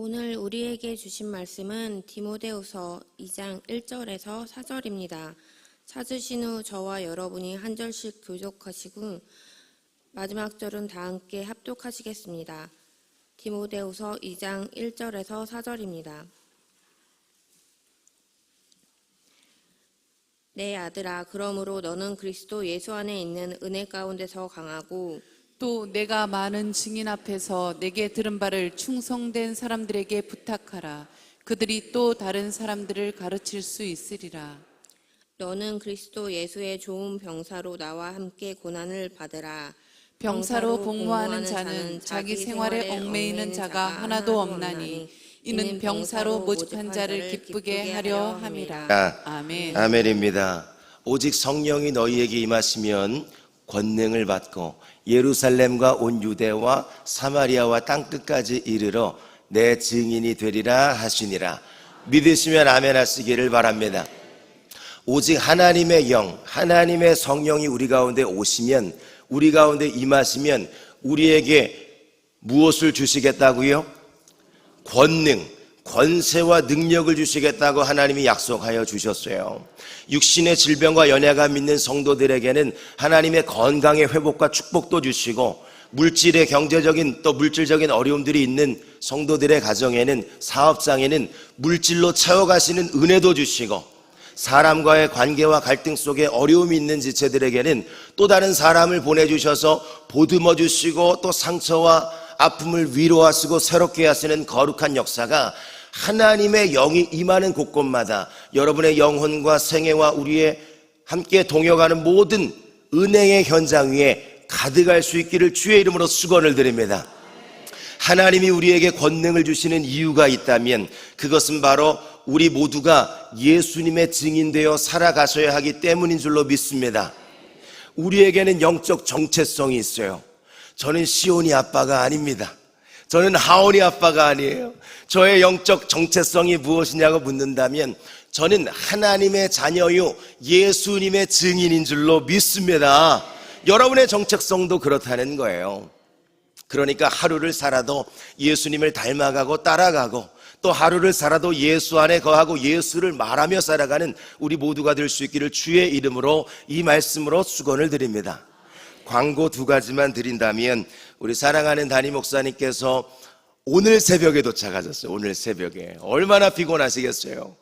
오늘 우리에게 주신 말씀은 디모데후서 2장 1절에서 4절입니다. 찾으신 후 저와 여러분이 한 절씩 교독하시고 마지막 절은 다 함께 합독하시겠습니다. 디모데후서 2장 1절에서 4절입니다. 내 아들아, 그러므로 너는 그리스도 예수 안에 있는 은혜 가운데서 강하고 또 내가 많은 증인 앞에서 내게 들은 바를 충성된 사람들에게 부탁하라. 그들이 또 다른 사람들을 가르칠 수 있으리라. 너는 그리스도 예수의 좋은 병사로 나와 함께 고난을 받으라. 병사로 복무하는 자는 자기 생활에 얽매이는 자가 하나도 없나니 이는 병사로 모집한 자를 기쁘게 하려 함이라. 아멘. 아멘입니다. 오직 성령이 너희에게 임하시면 권능을 받고 예루살렘과 온 유대와 사마리아와 땅끝까지 이르러 내 증인이 되리라 하시니라. 믿으시면 아멘 하시기를 바랍니다. 오직 하나님의 영, 하나님의 성령이 우리 가운데 오시면, 우리 가운데 임하시면 우리에게 무엇을 주시겠다고요? 권능, 권세와 능력을 주시겠다고 하나님이 약속하여 주셨어요. 육신의 질병과 연약함 믿는 성도들에게는 하나님의 건강의 회복과 축복도 주시고, 물질의 경제적인 또 물질적인 어려움들이 있는 성도들의 가정에는, 사업장에는 물질로 채워가시는 은혜도 주시고, 사람과의 관계와 갈등 속에 어려움이 있는 지체들에게는 또 다른 사람을 보내주셔서 보듬어 주시고 또 상처와 아픔을 위로하시고 새롭게 하시는 거룩한 역사가 하나님의 영이 임하는 곳곳마다 여러분의 영혼과 생애와 우리의 함께 동역하는 모든 은혜의 현장 위에 가득할 수 있기를 주의 이름으로 축원을 드립니다. 하나님이 우리에게 권능을 주시는 이유가 있다면 그것은 바로 우리 모두가 예수님의 증인되어 살아가셔야 하기 때문인 줄로 믿습니다. 우리에게는 영적 정체성이 있어요. 저는 시온이 아빠가 아닙니다. 저는 하온이 아빠가 아니에요. 저의 영적 정체성이 무엇이냐고 묻는다면 저는 하나님의 자녀요 예수님의 증인인 줄로 믿습니다. 여러분의 정체성도 그렇다는 거예요. 그러니까 하루를 살아도 예수님을 닮아가고 따라가고, 또 하루를 살아도 예수 안에 거하고 예수를 말하며 살아가는 우리 모두가 될 수 있기를 주의 이름으로 이 말씀으로 축원을 드립니다. 광고 두 가지만 드린다면, 우리 사랑하는 담임 목사님께서 오늘 새벽에 도착하셨어요. 오늘 새벽에. 얼마나 피곤하시겠어요.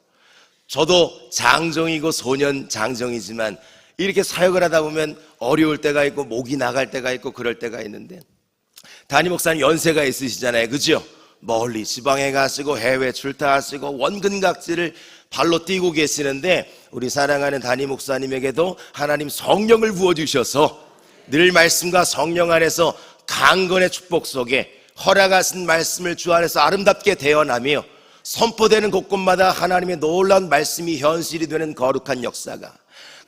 저도 장정이고 소년 장정이지만 이렇게 사역을 하다 보면 어려울 때가 있고 목이 나갈 때가 있고 그럴 때가 있는데, 담임 목사님 연세가 있으시잖아요. 그죠? 멀리 지방에 가시고 해외 출타하시고 원근각지를 발로 뛰고 계시는데, 우리 사랑하는 담임 목사님에게도 하나님 성령을 부어주셔서 늘 말씀과 성령 안에서 강건의 축복 속에 허락하신 말씀을 주 안에서 아름답게 대언하며 선포되는 곳곳마다 하나님의 놀라운 말씀이 현실이 되는 거룩한 역사가,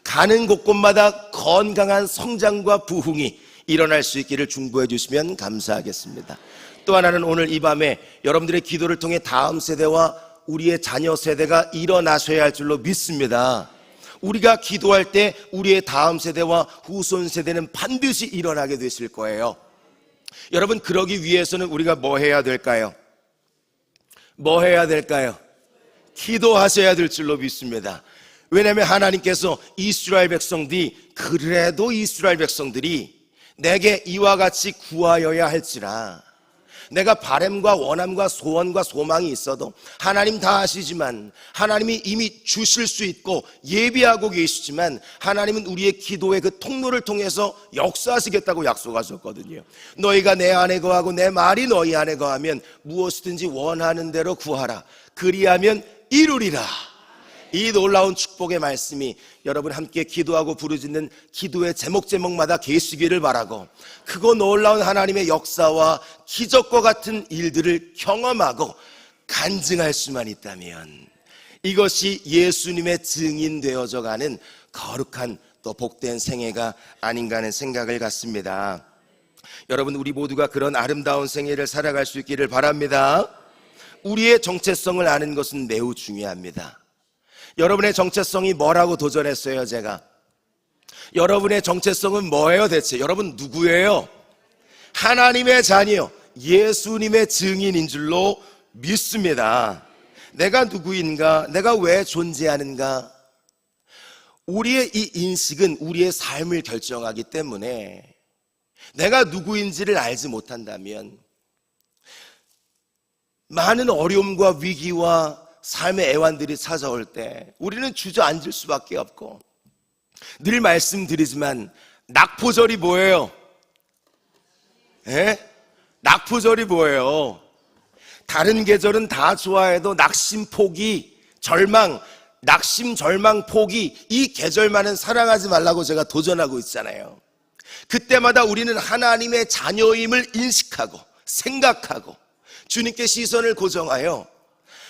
가는 곳곳마다 건강한 성장과 부흥이 일어날 수 있기를 중보해 주시면 감사하겠습니다. 또 하나는 오늘 이 밤에 여러분들의 기도를 통해 다음 세대와 우리의 자녀 세대가 일어나셔야 할 줄로 믿습니다. 우리가 기도할 때 우리의 다음 세대와 후손 세대는 반드시 일어나게 되실 거예요. 여러분, 그러기 위해서는 우리가 뭐 해야 될까요? 뭐 해야 될까요? 기도하셔야 될 줄로 믿습니다. 왜냐하면 하나님께서 이스라엘 백성들이, 그래도 이스라엘 백성들이 내게 이와 같이 구하여야 할지라, 내가 바람과 원함과 소원과 소망이 있어도 하나님 다 아시지만, 하나님이 이미 주실 수 있고 예비하고 계시지만, 하나님은 우리의 기도의 그 통로를 통해서 역사하시겠다고 약속하셨거든요. 너희가 내 안에 거하고 내 말이 너희 안에 거하면 무엇이든지 원하는 대로 구하라. 그리하면 이루리라. 이 놀라운 축복의 말씀이 여러분 함께 기도하고 부르짖는 기도의 제목마다 계시기를 바라고, 크고 놀라운 하나님의 역사와 기적과 같은 일들을 경험하고 간증할 수만 있다면 이것이 예수님의 증인되어져 가는 거룩한 또 복된 생애가 아닌가 하는 생각을 갖습니다. 여러분, 우리 모두가 그런 아름다운 생애를 살아갈 수 있기를 바랍니다. 우리의 정체성을 아는 것은 매우 중요합니다. 여러분의 정체성이 뭐라고 도전했어요? 제가 여러분의 정체성은 뭐예요 대체? 여러분 누구예요? 하나님의 자녀, 예수님의 증인인 줄로 믿습니다. 내가 누구인가? 내가 왜 존재하는가? 우리의 이 인식은 우리의 삶을 결정하기 때문에 내가 누구인지를 알지 못한다면 많은 어려움과 위기와 삶의 애환들이 찾아올 때 우리는 주저앉을 수밖에 없고, 늘 말씀드리지만 낙포절이 뭐예요? 예? 낙포절이 뭐예요? 다른 계절은 다 좋아해도 낙심, 포기, 절망, 낙심, 절망, 포기, 이 계절만은 사랑하지 말라고 제가 도전하고 있잖아요. 그때마다 우리는 하나님의 자녀임을 인식하고 생각하고 주님께 시선을 고정하여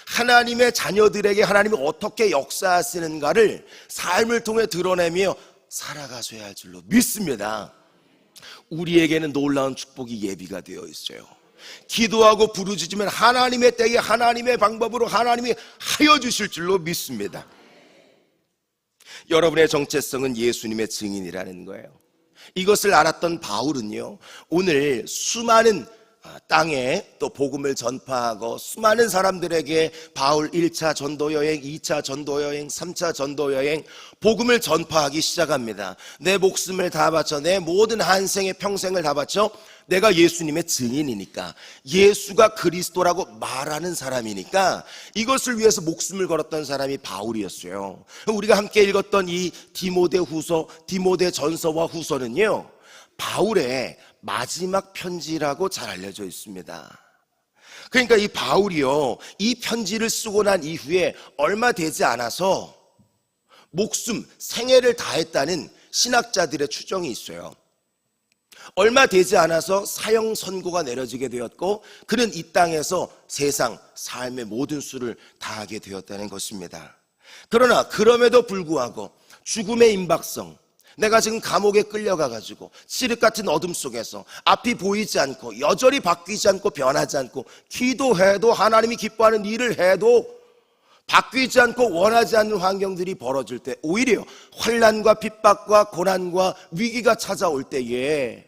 하나님의 자녀들에게 하나님이 어떻게 역사하시는가를 삶을 통해 드러내며 살아가셔야 할 줄로 믿습니다. 우리에게는 놀라운 축복이 예비가 되어 있어요. 기도하고 부르짖으면 하나님의 때에 하나님의 방법으로 하나님이 하여 주실 줄로 믿습니다. 여러분의 정체성은 예수님의 증인이라는 거예요. 이것을 알았던 바울은요, 오늘 수많은 땅에 또 복음을 전파하고 수많은 사람들에게 바울 1차 전도여행, 2차 전도여행, 3차 전도여행 복음을 전파하기 시작합니다. 내 목숨을 다 바쳐, 내 모든 한생의 평생을 다 바쳐 내가 예수님의 증인이니까, 예수가 그리스도라고 말하는 사람이니까 이것을 위해서 목숨을 걸었던 사람이 바울이었어요. 우리가 함께 읽었던 이 디모데후서, 디모데전서와 후서는요, 바울의 마지막 편지라고 잘 알려져 있습니다. 그러니까 이 바울이요, 이 편지를 쓰고 난 이후에 얼마 되지 않아서 목숨, 생애를 다했다는 신학자들의 추정이 있어요. 얼마 되지 않아서 사형 선고가 내려지게 되었고, 그는 이 땅에서 세상, 삶의 모든 수를 다하게 되었다는 것입니다. 그러나 그럼에도 불구하고 죽음의 임박성, 내가 지금 감옥에 끌려가가지고 칠흑 같은 어둠 속에서 앞이 보이지 않고 여전히 바뀌지 않고 변하지 않고, 기도해도 하나님이 기뻐하는 일을 해도 바뀌지 않고 원하지 않는 환경들이 벌어질 때, 오히려 환난과 핍박과 고난과 위기가 찾아올 때에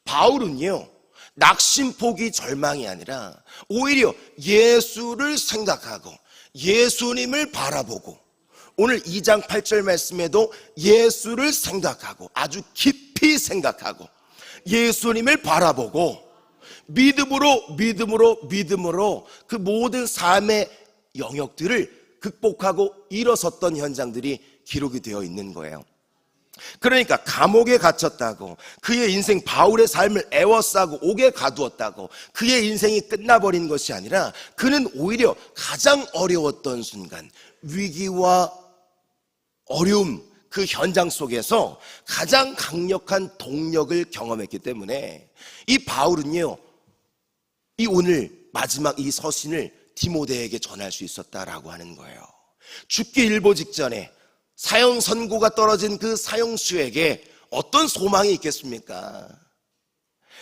바울은요, 낙심, 포기, 절망이 아니라 오히려 예수를 생각하고 예수님을 바라보고, 오늘 2장 8절 말씀에도 예수를 생각하고 아주 깊이 생각하고 예수님을 바라보고 믿음으로 그 모든 삶의 영역들을 극복하고 일어섰던 현장들이 기록이 되어 있는 거예요. 그러니까 감옥에 갇혔다고 그의 인생, 바울의 삶을 애워싸고 옥에 가두었다고 그의 인생이 끝나버린 것이 아니라, 그는 오히려 가장 어려웠던 순간, 위기와 어려움, 그 현장 속에서 가장 강력한 동력을 경험했기 때문에 이 바울은요, 이 오늘 마지막 이 서신을 디모데에게 전할 수 있었다라고 하는 거예요. 죽기 일보 직전에 사형 선고가 떨어진 그 사형수에게 어떤 소망이 있겠습니까?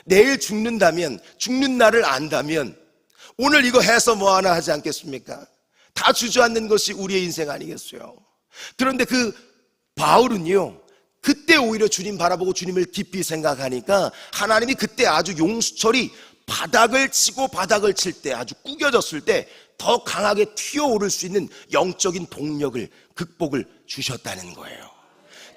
내일 죽는다면, 죽는 날을 안다면 오늘 이거 해서 뭐하나 하지 않겠습니까? 다 주저앉는 것이 우리의 인생 아니겠어요? 그런데 그 바울은요, 그때 오히려 주님 바라보고 주님을 깊이 생각하니까 하나님이 그때 아주 용수철이 바닥을 치고 바닥을 칠 때, 아주 구겨졌을 때 더 강하게 튀어오를 수 있는 영적인 동력을, 극복을 주셨다는 거예요.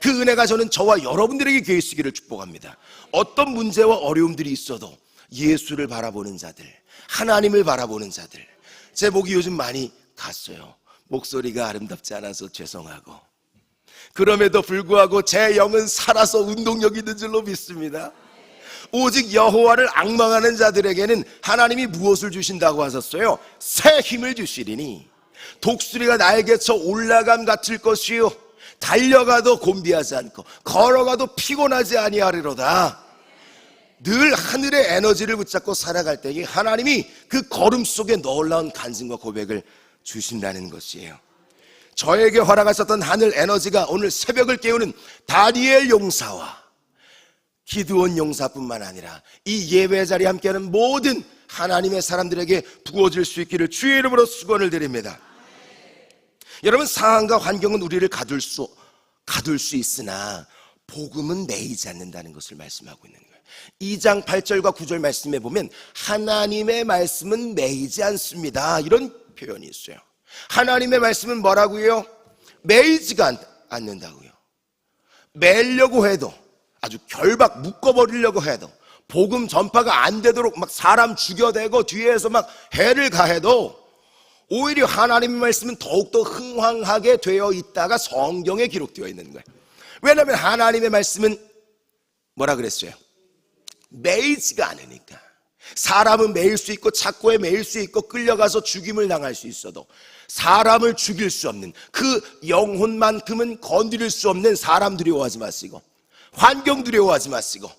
그 은혜가 저는 저와 여러분들에게 계 있으기를 축복합니다. 어떤 문제와 어려움들이 있어도 예수를 바라보는 자들, 하나님을 바라보는 자들. 제 목이 요즘 많이 갔어요. 목소리가 아름답지 않아서 죄송하고, 그럼에도 불구하고 제 영은 살아서 운동력 있는 줄로 믿습니다. 오직 여호와를 앙망하는 자들에게는 하나님이 무엇을 주신다고 하셨어요? 새 힘을 주시리니 독수리가 날개쳐 올라감 같을 것이요, 달려가도 곤비하지 않고 걸어가도 피곤하지 아니하리로다. 늘 하늘의 에너지를 붙잡고 살아갈 때에 하나님이 그 걸음 속에 놀라운 간증과 고백을 주신다는 것이에요. 저에게 허락하셨던 하늘 에너지가 오늘 새벽을 깨우는 다니엘 용사와 기드온 용사뿐만 아니라 이 예배 자리에 함께하는 모든 하나님의 사람들에게 부어질 수 있기를 주의 이름으로 축원을 드립니다. 여러분, 상황과 환경은 우리를 가둘 수 있으나 복음은 매이지 않는다는 것을 말씀하고 있는 거예요. 2장 8절과 9절 말씀에 보면 하나님의 말씀은 매이지 않습니다, 이런 표현이 있어요. 하나님의 말씀은 뭐라고요? 매이지가 않는다고요. 매려고 해도, 아주 결박 묶어버리려고 해도, 복음 전파가 안 되도록 막 사람 죽여대고 뒤에서 막 해를 가해도 오히려 하나님의 말씀은 더욱더 흥황하게 되어 있다가 성경에 기록되어 있는 거예요. 왜냐하면 하나님의 말씀은 뭐라 그랬어요? 매이지가 않으니까. 사람은 매일 수 있고 착고에 매일 수 있고 끌려가서 죽임을 당할 수 있어도 사람을 죽일 수 없는, 그 영혼만큼은 건드릴 수 없는 사람 두려워하지 마시고, 환경 두려워하지 마시고,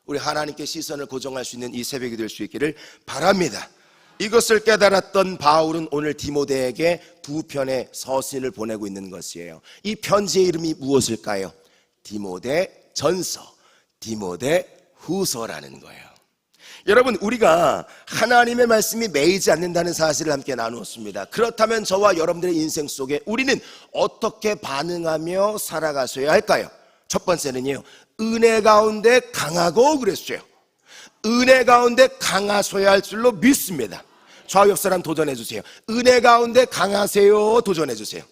우리 하나님께 시선을 고정할 수 있는 이 새벽이 될 수 있기를 바랍니다. 이것을 깨달았던 바울은 오늘 디모데에게 두 편의 서신을 보내고 있는 것이에요. 이 편지의 이름이 무엇일까요? 디모데 전서, 디모데 후서라는 거예요. 여러분, 우리가 하나님의 말씀이 매이지 않는다는 사실을 함께 나누었습니다. 그렇다면 저와 여러분들의 인생 속에 우리는 어떻게 반응하며 살아가셔야 할까요? 첫 번째는요, 은혜 가운데 강하고 그랬어요. 은혜 가운데 강하셔야 할 줄로 믿습니다. 좌우 옆 사람 도전해 주세요. 은혜 가운데 강하세요. 도전해 주세요.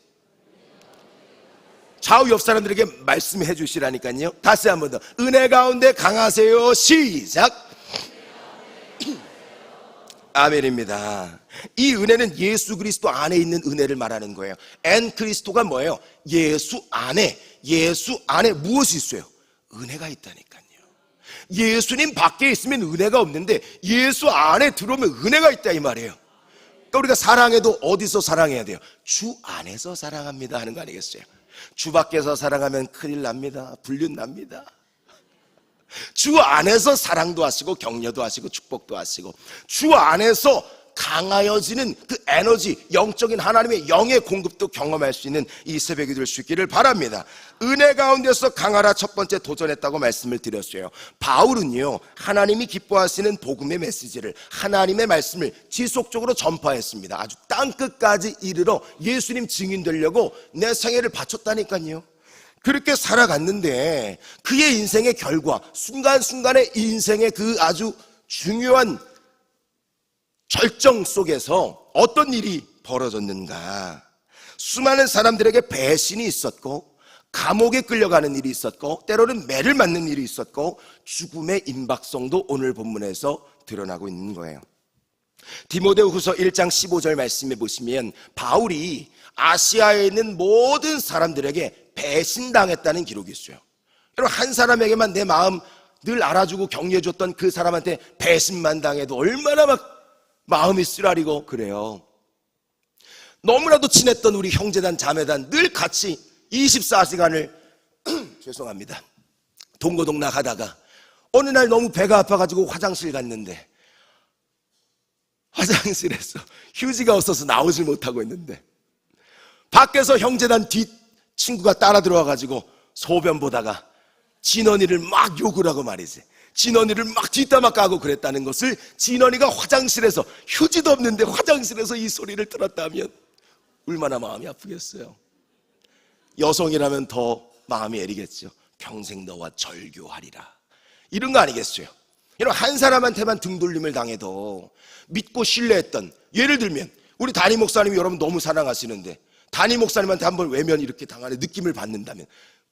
좌우 옆 사람들에게 말씀해 주시라니까요. 다시 한 번 더. 은혜 가운데 강하세요. 시작. 아멘입니다. 이 은혜는 예수 그리스도 안에 있는 은혜를 말하는 거예요. 엔 그리스도가 뭐예요? 예수 안에 무엇이 있어요? 은혜가 있다니까요. 예수님 밖에 있으면 은혜가 없는데 예수 안에 들어오면 은혜가 있다, 이 말이에요. 그러니까 우리가 사랑해도 어디서 사랑해야 돼요? 주 안에서 사랑합니다 하는 거 아니겠어요? 주 밖에서 사랑하면 큰일 납니다. 불륜 납니다. 주 안에서 사랑도 하시고 격려도 하시고 축복도 하시고 주 안에서 강하여지는 그 에너지, 영적인 하나님의 영의 공급도 경험할 수 있는 이 새벽이 될 수 있기를 바랍니다. 은혜 가운데서 강하라 첫 번째 도전했다고 말씀을 드렸어요. 바울은요, 하나님이 기뻐하시는 복음의 메시지를, 하나님의 말씀을 지속적으로 전파했습니다. 아주 땅끝까지 이르러 예수님 증인 되려고 내 생애를 바쳤다니까요. 그렇게 살아갔는데 그의 인생의 결과, 순간순간의 인생의 그 아주 중요한 절정 속에서 어떤 일이 벌어졌는가? 수많은 사람들에게 배신이 있었고, 감옥에 끌려가는 일이 있었고, 때로는 매를 맞는 일이 있었고, 죽음의 임박성도 오늘 본문에서 드러나고 있는 거예요. 디모데후서 1장 15절 말씀해 보시면 바울이 아시아에 있는 모든 사람들에게 배신당했다는 기록이 있어요. 여러분, 한 사람에게만 내 마음 늘 알아주고 격려해줬던 그 사람한테 배신만 당해도 얼마나 막 마음이 쓰라리고 그래요. 너무나도 친했던 우리 형제단 자매단 늘 같이 24시간을 죄송합니다, 동고동락 하다가 어느 날 너무 배가 아파가지고 화장실 갔는데 화장실에서 휴지가 없어서 나오질 못하고 있는데 밖에서 형제단 뒷 친구가 따라 들어와가지고 소변 보다가 진원이를 막 욕을 하고 말이지, 진원이를 막 뒷담화 까고 그랬다는 것을 진원이가 화장실에서, 휴지도 없는데 화장실에서 이 소리를 들었다면 얼마나 마음이 아프겠어요. 여성이라면 더 마음이 애리겠죠. 평생 너와 절교하리라, 이런 거 아니겠어요? 여러분, 한 사람한테만 등돌림을 당해도 믿고 신뢰했던, 예를 들면 우리 담임 목사님이 여러분 너무 사랑하시는데 담임 목사님한테 한번 외면 이렇게 당하는 느낌을 받는다면,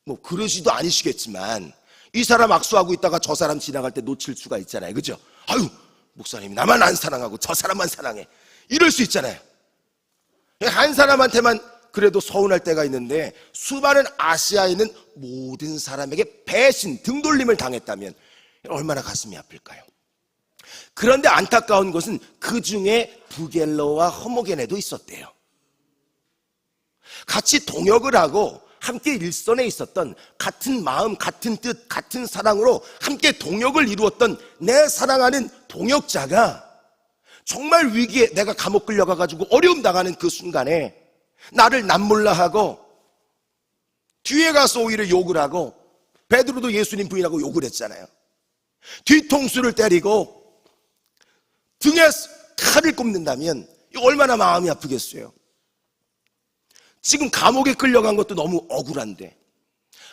뭐 그러시도 아니시겠지만 이 사람 악수하고 있다가 저 사람 지나갈 때 놓칠 수가 있잖아요. 그죠? 아유, 목사님이 나만 안 사랑하고 저 사람만 사랑해, 이럴 수 있잖아요. 한 사람한테만 그래도 서운할 때가 있는데 수많은 아시아에 있는 모든 사람에게 배신, 등돌림을 당했다면 얼마나 가슴이 아플까요? 그런데 안타까운 것은 그 중에 부겔러와 허모게네도 있었대요. 같이 동역을 하고 함께 일선에 있었던, 같은 마음, 같은 뜻, 같은 사랑으로 함께 동역을 이루었던 내 사랑하는 동역자가 정말 위기에, 내가 감옥 끌려가가지고 어려움 당하는 그 순간에 나를 남몰라하고 뒤에 가서 오히려 욕을 하고, 베드로도 예수님 부인하고 욕을 했잖아요. 뒤통수를 때리고 등에 칼을 꼽는다면 이거 얼마나 마음이 아프겠어요. 지금 감옥에 끌려간 것도 너무 억울한데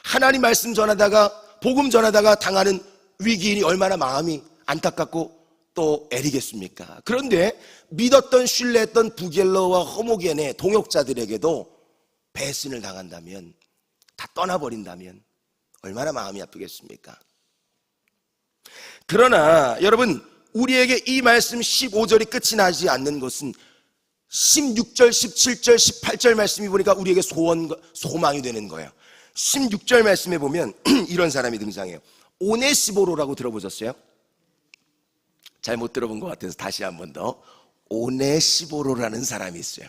하나님 말씀 전하다가 복음 전하다가 당하는 위기인이 얼마나 마음이 안타깝고 또 애리겠습니까? 그런데 믿었던 신뢰했던 부겔러와 호모겐의 동역자들에게도 배신을 당한다면, 다 떠나버린다면 얼마나 마음이 아프겠습니까? 그러나 여러분, 우리에게 이 말씀 15절이 끝이 나지 않는 것은 16절, 17절, 18절 말씀이 보니까 우리에게 소망이 되는 거예요. 16절 말씀에 보면 이런 사람이 등장해요. 오네시보로라고 들어보셨어요? 잘 못 들어본 것 같아서 다시 한 번 더. 오네시보로라는 사람이 있어요.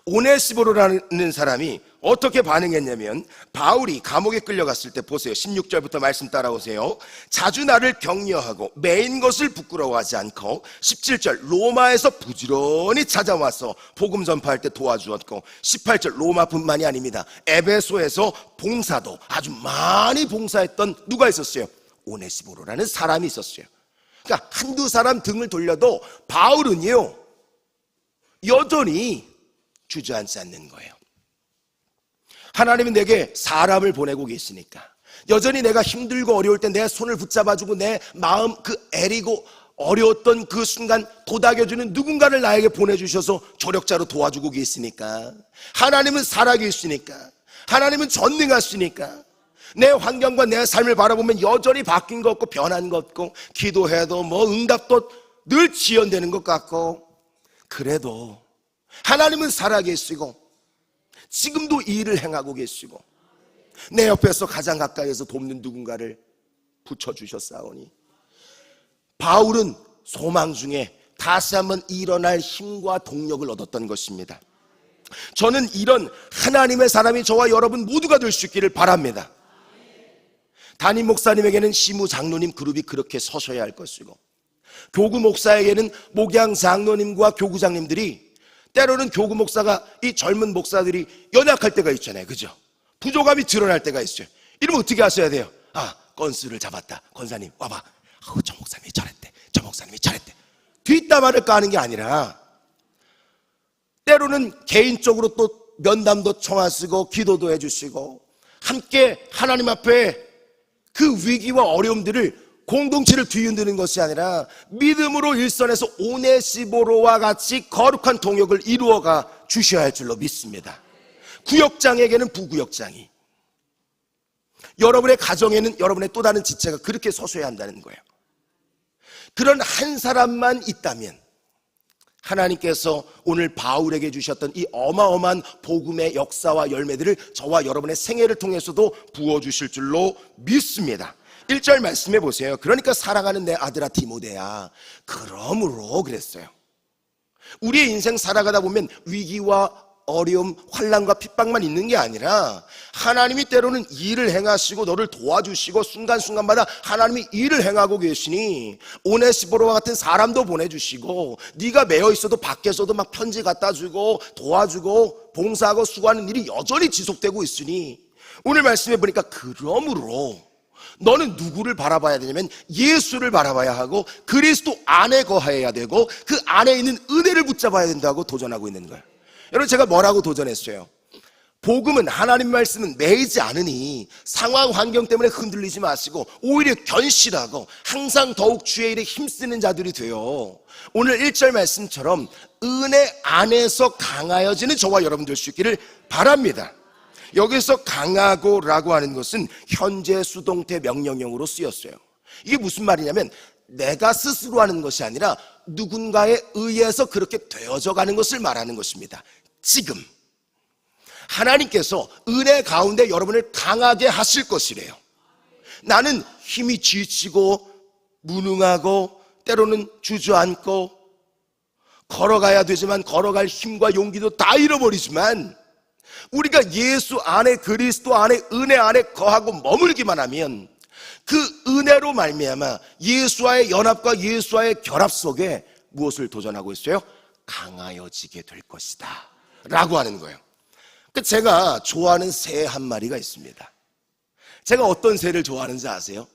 오네시보로라는 사람이 어떻게 반응했냐면, 바울이 감옥에 끌려갔을 때 보세요. 16절부터 말씀 따라오세요. 자주 나를 격려하고 매인 것을 부끄러워하지 않고, 17절 로마에서 부지런히 찾아와서 복음 전파할 때 도와주었고, 18절 로마뿐만이 아닙니다. 에베소에서 봉사도 아주 많이 봉사했던 누가 있었어요? 오네시보로라는 사람이 있었어요. 그러니까 한두 사람 등을 돌려도 바울은요 여전히 주저앉지 않는 거예요. 하나님은 내게 사람을 보내고 계시니까, 여전히 내가 힘들고 어려울 때 내 손을 붙잡아주고 내 마음 그 애리고 어려웠던 그 순간 도닥여주는 누군가를 나에게 보내주셔서 조력자로 도와주고 계시니까, 하나님은 살아계시니까, 하나님은 전능하시니까, 내 환경과 내 삶을 바라보면 여전히 바뀐 것 없고 변한 것 없고, 기도해도 뭐 응답도 늘 지연되는 것 같고, 그래도 하나님은 살아계시고 지금도 이 일을 행하고 계시고 내 옆에서 가장 가까이에서 돕는 누군가를 붙여주셨사오니, 바울은 소망 중에 다시 한번 일어날 힘과 동력을 얻었던 것입니다. 저는 이런 하나님의 사람이 저와 여러분 모두가 될 수 있기를 바랍니다. 담임 목사님에게는 시무 장로님 그룹이 그렇게 서셔야 할 것이고, 교구 목사에게는 목양 장로님과 교구장님들이, 때로는 교구 목사가 이 젊은 목사들이 연약할 때가 있잖아요, 그죠? 부족함이 드러날 때가 있어요. 이러면 어떻게 하셔야 돼요? 건수를 잡았다, 권사님 와봐, 저 목사님이 저랬대, 저 목사님이 저랬대, 뒷담화를 까는 게 아니라 때로는 개인적으로 또 면담도 청하시고 기도도 해주시고 함께 하나님 앞에 그 위기와 어려움들을, 공동체를 뒤흔드는 것이 아니라 믿음으로 일선에서 오네시보로와 같이 거룩한 동역을 이루어가 주셔야 할 줄로 믿습니다. 구역장에게는 부구역장이, 여러분의 가정에는 여러분의 또 다른 지체가 그렇게 서셔야 한다는 거예요. 그런 한 사람만 있다면 하나님께서 오늘 바울에게 주셨던 이 어마어마한 복음의 역사와 열매들을 저와 여러분의 생애를 통해서도 부어주실 줄로 믿습니다. 1절 말씀해 보세요. 그러니까 사랑하는 내 아들아 디모데야, 그러므로 그랬어요. 우리의 인생 살아가다 보면 위기와 어려움, 환난과 핍박만 있는 게 아니라 하나님이 때로는 일을 행하시고 너를 도와주시고 순간순간마다 하나님이 일을 행하고 계시니 오네시보로와 같은 사람도 보내주시고, 네가 매여 있어도 밖에서도 막 편지 갖다 주고 도와주고 봉사하고 수고하는 일이 여전히 지속되고 있으니, 오늘 말씀해 보니까 그러므로 너는 누구를 바라봐야 되냐면 예수를 바라봐야 하고 그리스도 안에 거해야 되고 그 안에 있는 은혜를 붙잡아야 된다고 도전하고 있는 거예요. 여러분, 제가 뭐라고 도전했어요? 복음은, 하나님 말씀은 매이지 않으니 상황 환경 때문에 흔들리지 마시고 오히려 견실하고 항상 더욱 주의 일에 힘쓰는 자들이 돼요. 오늘 1절 말씀처럼 은혜 안에서 강하여지는 저와 여러분 될 수 있기를 바랍니다. 여기서 강하고라고 하는 것은 현재 수동태 명령형으로 쓰였어요. 이게 무슨 말이냐면 내가 스스로 하는 것이 아니라 누군가에 의해서 그렇게 되어져 가는 것을 말하는 것입니다. 지금 하나님께서 은혜 가운데 여러분을 강하게 하실 것이래요. 나는 힘이 지치고 무능하고 때로는 주저앉고 걸어가야 되지만 걸어갈 힘과 용기도 다 잃어버리지만, 우리가 예수 안에, 그리스도 안에, 은혜 안에 거하고 머물기만 하면 그 은혜로 말미암아 예수와의 연합과 예수와의 결합 속에 무엇을 도전하고 있어요? 강하여지게 될 것이다 라고 하는 거예요. 제가 좋아하는 새 한 마리가 있습니다. 제가 어떤 새를 좋아하는지 아세요?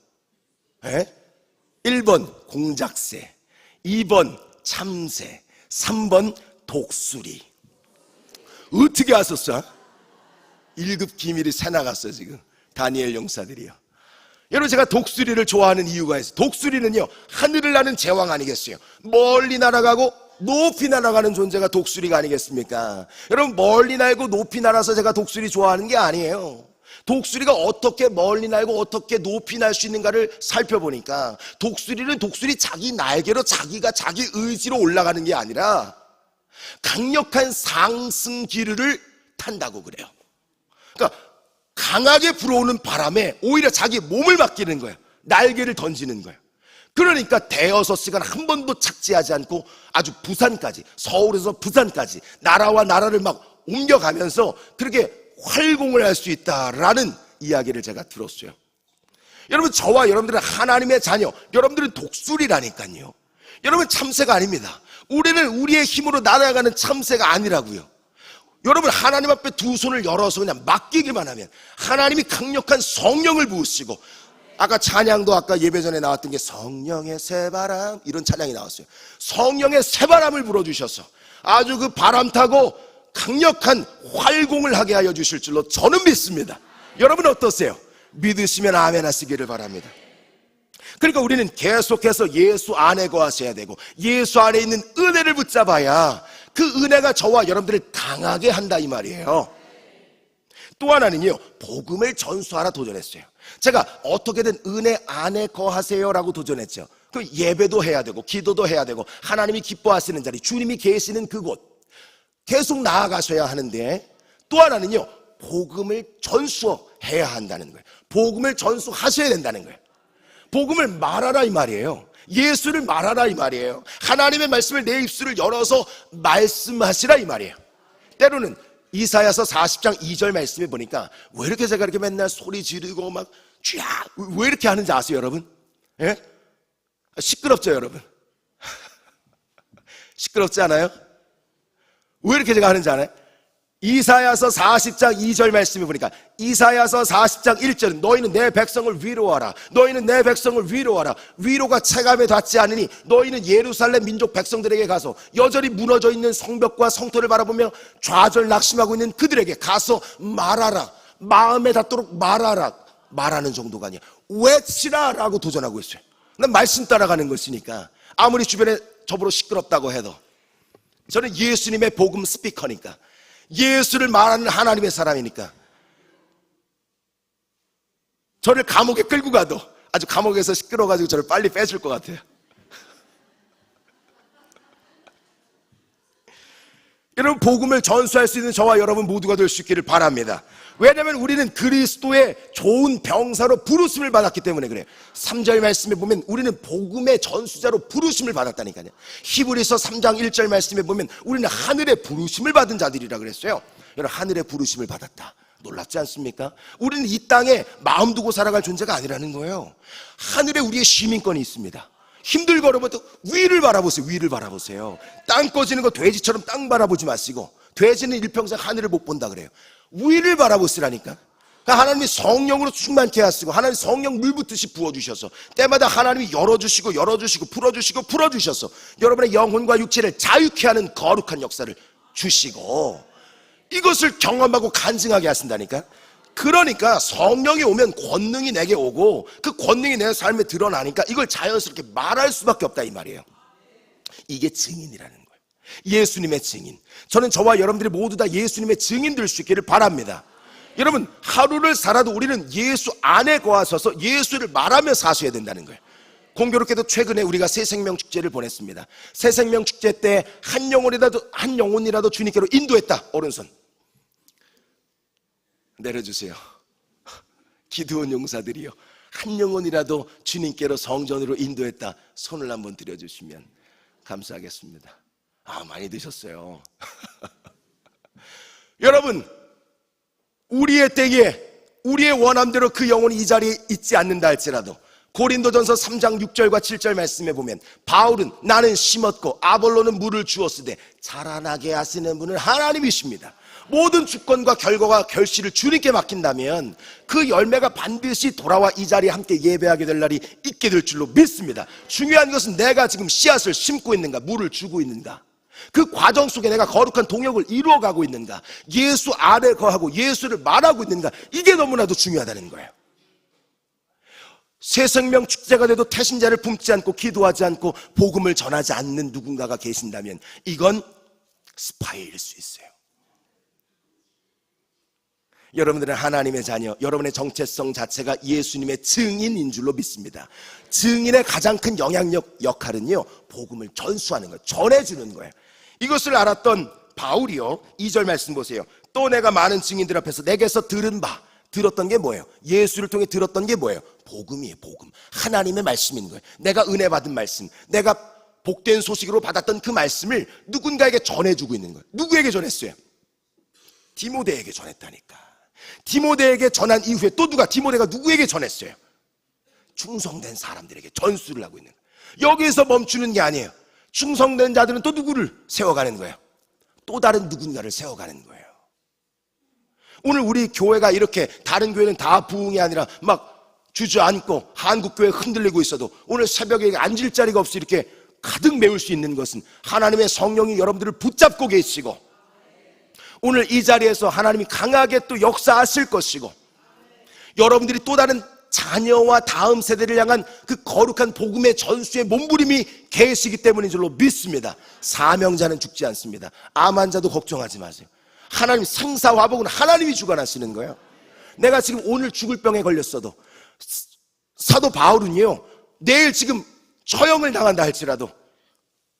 1번 공작새, 2번 참새, 3번 독수리. 어떻게 아셨어? 1급 기밀이 새 나갔어 지금. 다니엘 용사들이요. 여러분, 제가 독수리를 좋아하는 이유가 있어요. 독수리는요, 하늘을 나는 제왕 아니겠어요? 멀리 날아가고 높이 날아가는 존재가 독수리가 아니겠습니까? 여러분, 멀리 날고 높이 날아서 제가 독수리 좋아하는 게 아니에요. 독수리가 어떻게 멀리 날고 어떻게 높이 날 수 있는가를 살펴보니까 독수리는 독수리 자기 날개로 자기가 자기 의지로 올라가는 게 아니라 강력한 상승 기류를 탄다고 그래요. 그러니까 강하게 불어오는 바람에 오히려 자기 몸을 맡기는 거예요. 날개를 던지는 거예요. 그러니까 대여섯 시간 한 번도 착지하지 않고 아주 부산까지, 서울에서 부산까지 나라와 나라를 막 옮겨가면서 그렇게 활공을 할 수 있다라는 이야기를 제가 들었어요. 여러분, 저와 여러분들은 하나님의 자녀, 여러분들은 독수리라니까요. 여러분, 참새가 아닙니다. 우리는 우리의 힘으로 날아가는 참새가 아니라고요. 여러분, 하나님 앞에 두 손을 열어서 그냥 맡기기만 하면 하나님이 강력한 성령을 부으시고, 아까 찬양도 아까 예배 전에 나왔던 게 성령의 새바람, 이런 찬양이 나왔어요. 성령의 새바람을 불어주셔서 아주 그 바람 타고 강력한 활공을 하게 하여 주실 줄로 저는 믿습니다. 여러분 어떠세요? 믿으시면 아멘 하시기를 바랍니다. 그러니까 우리는 계속해서 예수 안에 거하셔야 되고, 예수 안에 있는 은혜를 붙잡아야 그 은혜가 저와 여러분들을 강하게 한다 이 말이에요. 또 하나는요, 복음을 전수하라 도전했어요. 제가 어떻게든 은혜 안에 거하세요 라고 도전했죠. 그 예배도 해야 되고 기도도 해야 되고 하나님이 기뻐하시는 자리, 주님이 계시는 그곳 계속 나아가셔야 하는데, 또 하나는요, 복음을 전수해야 한다는 거예요. 복음을 전수하셔야 된다는 거예요. 복음을 말하라 이 말이에요. 예수를 말하라 이 말이에요. 하나님의 말씀을 내 입술을 열어서 말씀하시라 이 말이에요. 때로는 이사야서 40장 2절 말씀에 보니까 왜 이렇게 제가 이렇게 맨날 소리 지르고 막 쥐악 왜 이렇게 하는지 아세요 여러분? 예? 시끄럽죠 여러분? 시끄럽지 않아요? 왜 이렇게 제가 하는지 알아요? 이사야서 40장 2절 말씀에 보니까 이사야서 40장 1절은 너희는 내 백성을 위로하라. 너희는 내 백성을 위로하라. 위로가 체감에 닿지 않으니 너희는 예루살렘 민족 백성들에게 가서 여전히 무너져 있는 성벽과 성터를 바라보며 좌절 낙심하고 있는 그들에게 가서 말하라. 마음에 닿도록 말하라. 말하는 정도가 아니야. 외치라 라고 도전하고 있어요. 난 말씀 따라가는 것이니까 아무리 주변에 저보러 시끄럽다고 해도 저는 예수님의 복음 스피커니까, 예수를 말하는 하나님의 사람이니까, 저를 감옥에 끌고 가도 아주 감옥에서 시끄러워가지고 저를 빨리 빼줄 것 같아요. 여러분, 복음을 전수할 수 있는 저와 여러분 모두가 될 수 있기를 바랍니다. 왜냐하면 우리는 그리스도의 좋은 병사로 부르심을 받았기 때문에 그래요. 3절 말씀에 보면 우리는 복음의 전수자로 부르심을 받았다니까요. 히브리서 3장 1절 말씀에 보면 우리는 하늘의 부르심을 받은 자들이라 그랬어요. 여러분, 하늘의 부르심을 받았다. 놀랍지 않습니까? 우리는 이 땅에 마음 두고 살아갈 존재가 아니라는 거예요. 하늘에 우리의 시민권이 있습니다. 힘들고 어려워도 위를 바라보세요. 위를 바라보세요. 땅 꺼지는 거 돼지처럼 땅 바라보지 마시고, 돼지는 일평생 하늘을 못 본다 그래요. 위를 바라보시라니까. 하나님이 성령으로 충만케 하시고 하나님 성령 물 붓듯이 부어주셔서 때마다 하나님이 열어주시고 열어주시고 풀어주시고 풀어주셔서 여러분의 영혼과 육체를 자유케 하는 거룩한 역사를 주시고 이것을 경험하고 간증하게 하신다니까. 그러니까 성령이 오면 권능이 내게 오고 그 권능이 내 삶에 드러나니까 이걸 자연스럽게 말할 수밖에 없다 이 말이에요. 이게 증인이라는 거예요. 예수님의 증인. 저는 저와 여러분들이 모두 다 예수님의 증인 될 수 있기를 바랍니다. 여러분, 하루를 살아도 우리는 예수 안에 거하셔서 예수를 말하며 사셔야 된다는 거예요. 공교롭게도 최근에 우리가 새생명 축제를 보냈습니다. 새생명 축제 때 한 영혼이라도 주님께로 인도했다. 오른손 내려주세요. 기도원 용사들이요, 한 영혼이라도 주님께로 성전으로 인도했다. 손을 한번 들여주시면 감사하겠습니다. 많이 드셨어요. 여러분, 우리의 때에 우리의 원함대로 그 영혼이 이 자리에 있지 않는다 할지라도 고린도전서 3장 6절과 7절 말씀에 보면 바울은 나는 심었고 아볼로는 물을 주었으되 자라나게 하시는 분은 하나님이십니다. 모든 주권과 결과와 결실을 주님께 맡긴다면 그 열매가 반드시 돌아와 이 자리에 함께 예배하게 될 날이 있게 될 줄로 믿습니다. 중요한 것은 내가 지금 씨앗을 심고 있는가, 물을 주고 있는가. 그 과정 속에 내가 거룩한 동역을 이루어가고 있는가, 예수 안에 거하고 예수를 말하고 있는가, 이게 너무나도 중요하다는 거예요. 새 생명 축제가 돼도 태신자를 품지 않고 기도하지 않고 복음을 전하지 않는 누군가가 계신다면 이건 스파이일 수 있어요. 여러분들은 하나님의 자녀, 여러분의 정체성 자체가 예수님의 증인인 줄로 믿습니다. 증인의 가장 큰 영향력 역할은요, 복음을 전수하는 거예요. 전해주는 거예요. 이것을 알았던 바울이요, 2절 말씀 보세요. 또 내가 많은 증인들 앞에서 내게서 들었던 게 뭐예요? 예수를 통해 들었던 게 뭐예요? 복음이에요. 복음. 하나님의 말씀인 거예요. 내가 은혜 받은 말씀, 내가 복된 소식으로 받았던 그 말씀을 누군가에게 전해주고 있는 거예요. 누구에게 전했어요? 디모데에게 전했다니까. 디모데에게 전한 이후에 또 디모데가 누구에게 전했어요? 충성된 사람들에게 전수를 하고 있는 거예요. 여기서 멈추는 게 아니에요. 충성된 자들은 또 누구를 세워가는 거예요? 또 다른 누군가를 세워가는 거예요. 오늘 우리 교회가 이렇게, 다른 교회는 다 부흥이 아니라 막 주저앉고 한국교회 흔들리고 있어도 오늘 새벽에 앉을 자리가 없이 이렇게 가득 메울 수 있는 것은 하나님의 성령이 여러분들을 붙잡고 계시고, 오늘 이 자리에서 하나님이 강하게 또 역사하실 것이고, 여러분들이 또 다른 자녀와 다음 세대를 향한 그 거룩한 복음의 전수의 몸부림이 계시기 때문인 줄로 믿습니다. 사명자는 죽지 않습니다. 암 환자도 걱정하지 마세요. 하나님, 생사화복은 하나님이 주관하시는 거예요. 내가 지금 오늘 죽을 병에 걸렸어도 사도 바울은요, 내일 지금 처형을 당한다 할지라도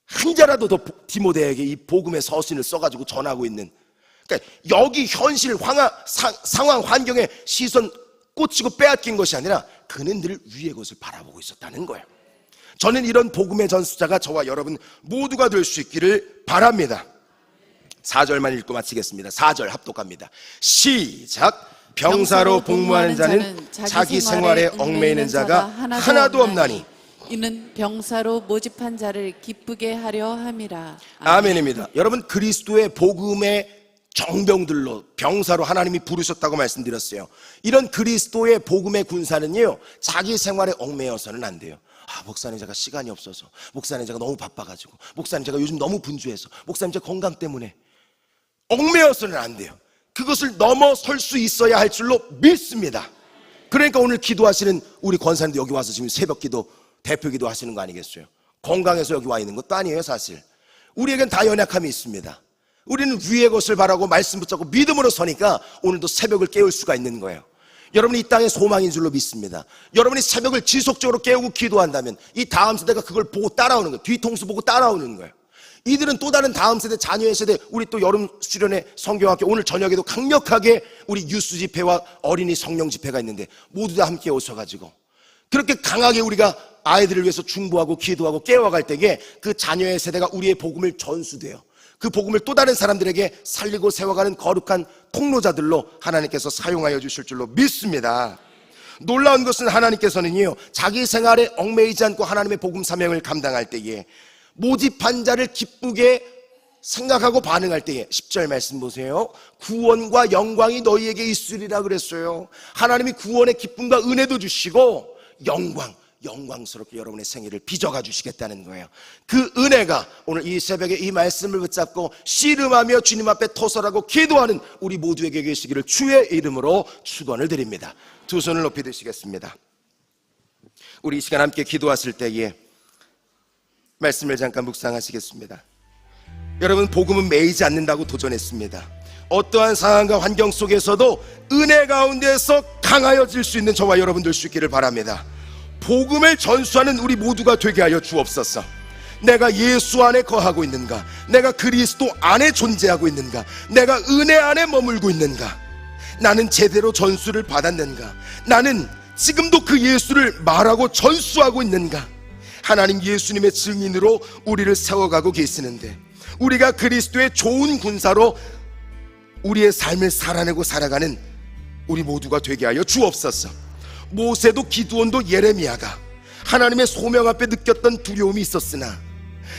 한 자라도 더 디모데에게 이 복음의 서신을 써가지고 전하고 있는, 그러니까 여기 현실 상황 환경에 시선 꽂히고 빼앗긴 것이 아니라 그는 늘 위의 것을 바라보고 있었다는 거예요. 저는 이런 복음의 전수자가 저와 여러분 모두가 될 수 있기를 바랍니다. 4절만 읽고 마치겠습니다. 4절 합독합니다. 시작. 병사로 복무하는 자는 자기 생활에 얽매이는 자가 하나도 없나니 이는 병사로 모집한 자를 기쁘게 하려 함이라. 아멘입니다. 여러분, 그리스도의 복음의 정병들로, 병사로 하나님이 부르셨다고 말씀드렸어요. 이런 그리스도의 복음의 군사는요, 자기 생활에 얽매여서는 안 돼요. 목사님 제가 시간이 없어서, 목사님 제가 너무 바빠가지고, 목사님 제가 요즘 너무 분주해서, 목사님 제 건강 때문에, 얽매여서는 안 돼요. 그것을 넘어설 수 있어야 할 줄로 믿습니다. 그러니까 오늘 기도하시는 우리 권사님도 여기 와서 지금 새벽 기도, 대표 기도 하시는 거 아니겠어요? 건강해서 여기 와 있는 것도 아니에요. 사실 우리에겐 다 연약함이 있습니다. 우리는 위의 것을 바라고 말씀 붙잡고 믿음으로 서니까 오늘도 새벽을 깨울 수가 있는 거예요. 여러분이 이 땅의 소망인 줄로 믿습니다. 여러분이 새벽을 지속적으로 깨우고 기도한다면 이 다음 세대가 그걸 보고 따라오는 거예요. 뒤통수 보고 따라오는 거예요. 이들은 또 다른 다음 세대, 자녀의 세대, 우리 또 여름 수련회 성경학교 오늘 저녁에도 강력하게 우리 유스 집회와 어린이 성령 집회가 있는데 모두 다 함께 오셔가지고 그렇게 강하게 우리가 아이들을 위해서 중보하고 기도하고 깨워갈 때에 그 자녀의 세대가 우리의 복음을 전수돼요. 그 복음을 또 다른 사람들에게 살리고 세워가는 거룩한 통로자들로 하나님께서 사용하여 주실 줄로 믿습니다. 놀라운 것은 하나님께서는요, 자기 생활에 얽매이지 않고 하나님의 복음 사명을 감당할 때에 모집한 자를 기쁘게 생각하고 반응할 때에 10절 말씀 보세요. 구원과 영광이 너희에게 있으리라 그랬어요. 하나님이 구원의 기쁨과 은혜도 주시고 영광스럽게 여러분의 생애를 빚어가 주시겠다는 거예요. 그 은혜가 오늘 이 새벽에 이 말씀을 붙잡고 씨름하며 주님 앞에 토설하고 기도하는 우리 모두에게 계시기를 주의 이름으로 축원을 드립니다. 두 손을 높이 드시겠습니다. 우리 이 시간 함께 기도하실 때에 말씀을 잠깐 묵상하시겠습니다. 여러분, 복음은 매이지 않는다고 도전했습니다. 어떠한 상황과 환경 속에서도 은혜 가운데서 강하여질 수 있는 저와 여러분 될 수 있기를 바랍니다. 복음을 전수하는 우리 모두가 되게 하여 주옵소서. 내가 예수 안에 거하고 있는가? 내가 그리스도 안에 존재하고 있는가? 내가 은혜 안에 머물고 있는가? 나는 제대로 전수를 받았는가? 나는 지금도 그 예수를 말하고 전수하고 있는가? 하나님 예수님의 증인으로 우리를 세워가고 계시는데 우리가 그리스도의 좋은 군사로 우리의 삶을 살아내고 살아가는 우리 모두가 되게 하여 주옵소서. 모세도 기드온도 예레미야가 하나님의 소명 앞에 느꼈던 두려움이 있었으나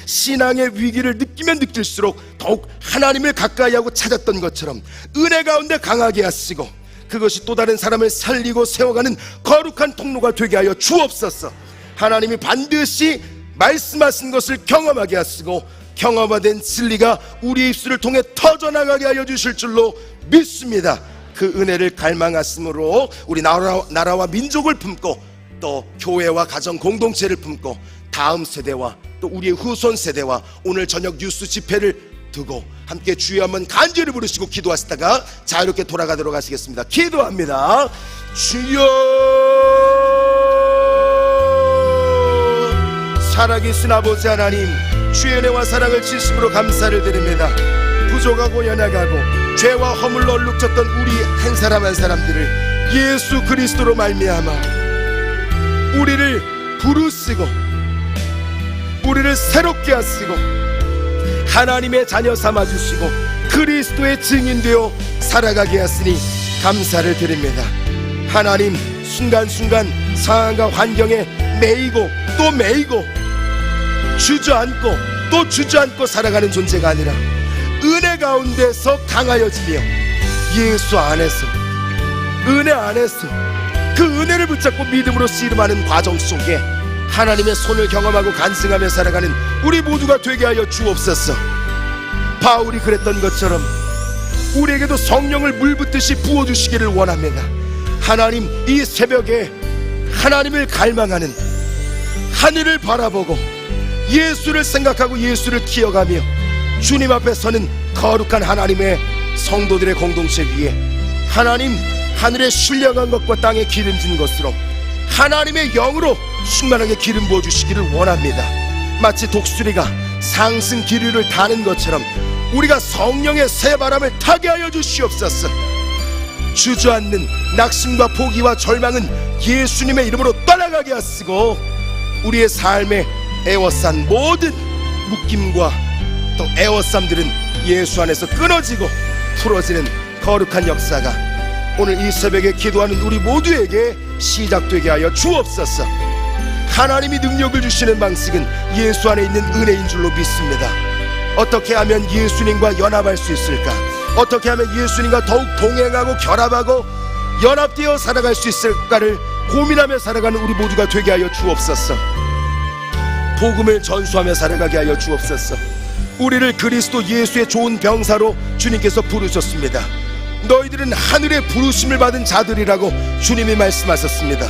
신앙의 위기를 느끼면 느낄수록 더욱 하나님을 가까이 하고 찾았던 것처럼 은혜 가운데 강하게 하시고 그것이 또 다른 사람을 살리고 세워가는 거룩한 통로가 되게 하여 주옵소서. 하나님이 반드시 말씀하신 것을 경험하게 하시고 경험화된 진리가 우리의 입술을 통해 터져나가게 하여 주실 줄로 믿습니다. 그 은혜를 갈망하심으로 우리 나라와 민족을 품고 또 교회와 가정 공동체를 품고 다음 세대와 또 우리의 후손 세대와 오늘 저녁 뉴스 집회를 두고 함께 주여 한번 간절히 부르시고 기도하시다가 자유롭게 돌아가도록 하시겠습니다. 기도합니다. 주여, 살아계신 아버지 하나님, 주의 은혜와 사랑을 진심으로 감사를 드립니다. 부족하고 연약하고 죄와 허물로 얼룩졌던 우리 한 사람 한 사람들을 예수 그리스도로 말미암아 우리를 부르시고 우리를 새롭게 하시고 하나님의 자녀 삼아주시고 그리스도의 증인되어 살아가게 하시니 감사를 드립니다. 하나님, 순간순간 상황과 환경에 매이고 또 매이고 주저앉고 또 주저앉고 살아가는 존재가 아니라 은혜 가운데서 강하여지며 예수 안에서 은혜 안에서 그 은혜를 붙잡고 믿음으로 씨름하는 과정 속에 하나님의 손을 경험하고 간증하며 살아가는 우리 모두가 되게 하여 주옵소서. 바울이 그랬던 것처럼 우리에게도 성령을 물붓듯이 부어주시기를 원합니다. 하나님, 이 새벽에 하나님을 갈망하는, 하늘을 바라보고 예수를 생각하고 예수를 기억하며 주님 앞에 서는 거룩한 하나님의 성도들의 공동체 위에 하나님, 하늘에 신령한 것과 땅에 기름진 것으로 하나님의 영으로 충만하게 기름 부어주시기를 원합니다. 마치 독수리가 상승 기류를 타는 것처럼 우리가 성령의 새 바람을 타게 하여 주시옵소서. 주저앉는 낙심과 포기와 절망은 예수님의 이름으로 떠나가게 하시고 우리의 삶에 애워싼 모든 묶임과 또 애워쌈들은 예수 안에서 끊어지고 풀어지는 거룩한 역사가 오늘 이 새벽에 기도하는 우리 모두에게 시작되게 하여 주옵소서. 하나님이 능력을 주시는 방식은 예수 안에 있는 은혜인 줄로 믿습니다. 어떻게 하면 예수님과 연합할 수 있을까? 어떻게 하면 예수님과 더욱 동행하고 결합하고 연합되어 살아갈 수 있을까를 고민하며 살아가는 우리 모두가 되게 하여 주옵소서. 복음을 전수하며 살아가게 하여 주옵소서. 우리를 그리스도 예수의 좋은 병사로 주님께서 부르셨습니다. 너희들은 하늘의 부르심을 받은 자들이라고 주님이 말씀하셨습니다.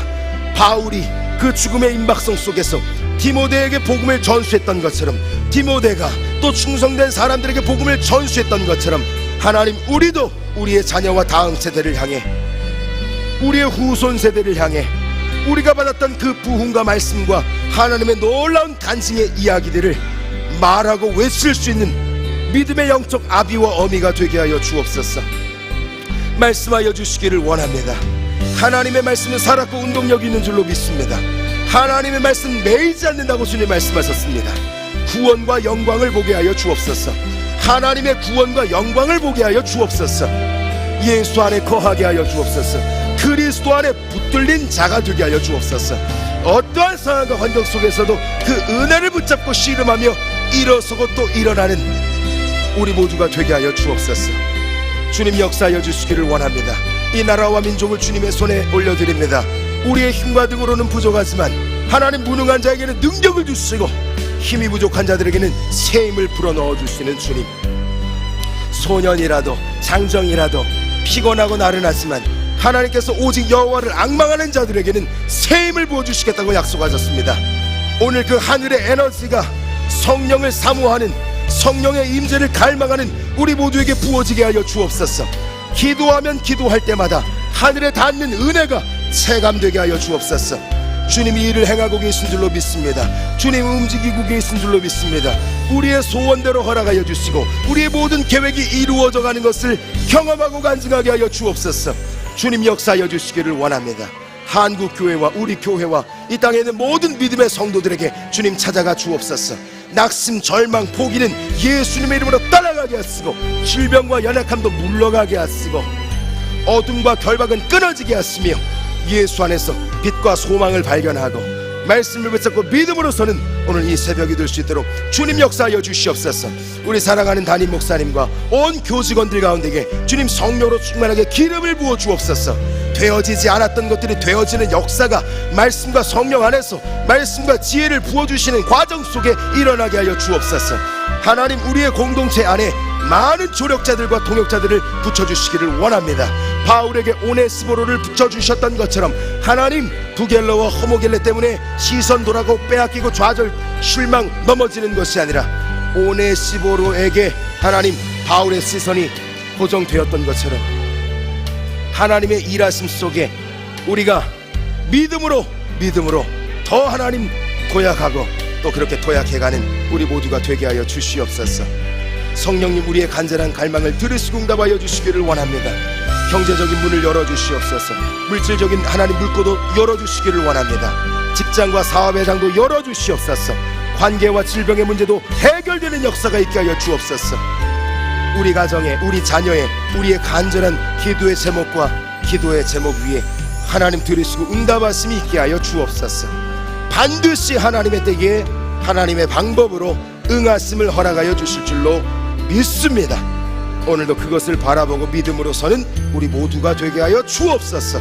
바울이 그 죽음의 임박성 속에서 디모데에게 복음을 전수했던 것처럼, 디모데가 또 충성된 사람들에게 복음을 전수했던 것처럼 하나님, 우리도 우리의 자녀와 다음 세대를 향해, 우리의 후손 세대를 향해 우리가 받았던 그 부흥과 말씀과 하나님의 놀라운 간증의 이야기들을 말하고 외칠 수 있는 믿음의 영적 아비와 어미가 되게 하여 주옵소서. 말씀하여 주시기를 원합니다. 하나님의 말씀은 살았고 운동력이 있는 줄로 믿습니다. 하나님의 말씀 매이지 않는다고 주님 말씀하셨습니다. 구원과 영광을 보게 하여 주옵소서. 하나님의 구원과 영광을 보게 하여 주옵소서. 예수 안에 거하게 하여 주옵소서. 그리스도 안에 붙들린 자가 되게 하여 주옵소서. 어떠한 상황과 환경 속에서도 그 은혜를 붙잡고 씨름하며 일어서고 또 일어나는 우리 모두가 되게 하여 주옵소서. 주님, 역사하여 주시기를 원합니다. 이 나라와 민족을 주님의 손에 올려드립니다. 우리의 힘과 등으로는 부족하지만 하나님, 무능한 자에게는 능력을 주시고 힘이 부족한 자들에게는 새 힘을 불어넣어 주시는 주님, 소년이라도 장정이라도 피곤하고 나른하지만 하나님께서 오직 여호와를 앙망하는 자들에게는 새 힘을 부어주시겠다고 약속하셨습니다. 오늘 그 하늘의 에너지가 성령을 사모하는, 성령의 임재를 갈망하는 우리 모두에게 부어지게 하여 주옵소서. 기도하면 기도할 때마다 하늘에 닿는 은혜가 체감되게 하여 주옵소서. 주님이 일을 행하고 계신 줄로 믿습니다. 주님 움직이고 계신 줄로 믿습니다. 우리의 소원대로 허락하여 주시고 우리의 모든 계획이 이루어져 가는 것을 경험하고 간증하게 하여 주옵소서. 주님, 역사하여 주시기를 원합니다. 한국교회와 우리 교회와 이 땅에 있는 모든 믿음의 성도들에게 주님 찾아가 주옵소서. 낙심, 절망, 포기는 예수님의 이름으로 떠나가게 하시고 질병과 연약함도 물러가게 하시고 어둠과 결박은 끊어지게 하시며 예수 안에서 빛과 소망을 발견하고 말씀을 붙잡고 믿음으로서는 오늘 이 새벽이 될 수 있도록 주님 역사하여 주시옵소서. 우리 사랑하는 담임 목사님과 온 교직원들 가운데에 주님 성령으로 충만하게 기름을 부어 주옵소서. 되어지지 않았던 것들이 되어지는 역사가 말씀과 성령 안에서 말씀과 지혜를 부어주시는 과정 속에 일어나게 하여 주옵소서. 하나님 우리의 공동체 안에 많은 조력자들과 동역자들을 붙여주시기를 원합니다. 바울에게 오네스보로를 붙여주셨던 것처럼 하나님 부겔러와 허모겔레 때문에 시선 돌아가고 빼앗기고 좌절 실망 넘어지는 것이 아니라 오네시보로에게 하나님 바울의 시선이 고정되었던 것처럼 하나님의 일하심 속에 우리가 믿음으로 더 하나님 도약하고 또 그렇게 도약해가는 우리 모두가 되게 하여 주시옵소서. 성령님 우리의 간절한 갈망을 들으시고 응답하여 주시기를 원합니다. 경제적인 문을 열어주시옵소서. 물질적인 하나님 물고도 열어주시기를 원합니다. 직장과 사업의 장도 열어주시옵소서. 관계와 질병의 문제도 해결되는 역사가 있게 하여 주옵소서. 우리 가정에 우리 자녀의 우리의 간절한 기도의 제목과 기도의 제목 위에 하나님 들으시고 응답하심이 있게 하여 주옵소서. 반드시 하나님의 때에 하나님의 방법으로 응하심을 허락하여 주실 줄로 믿습니다. 오늘도 그것을 바라보고 믿음으로 서는 우리 모두가 되게 하여 주옵소서.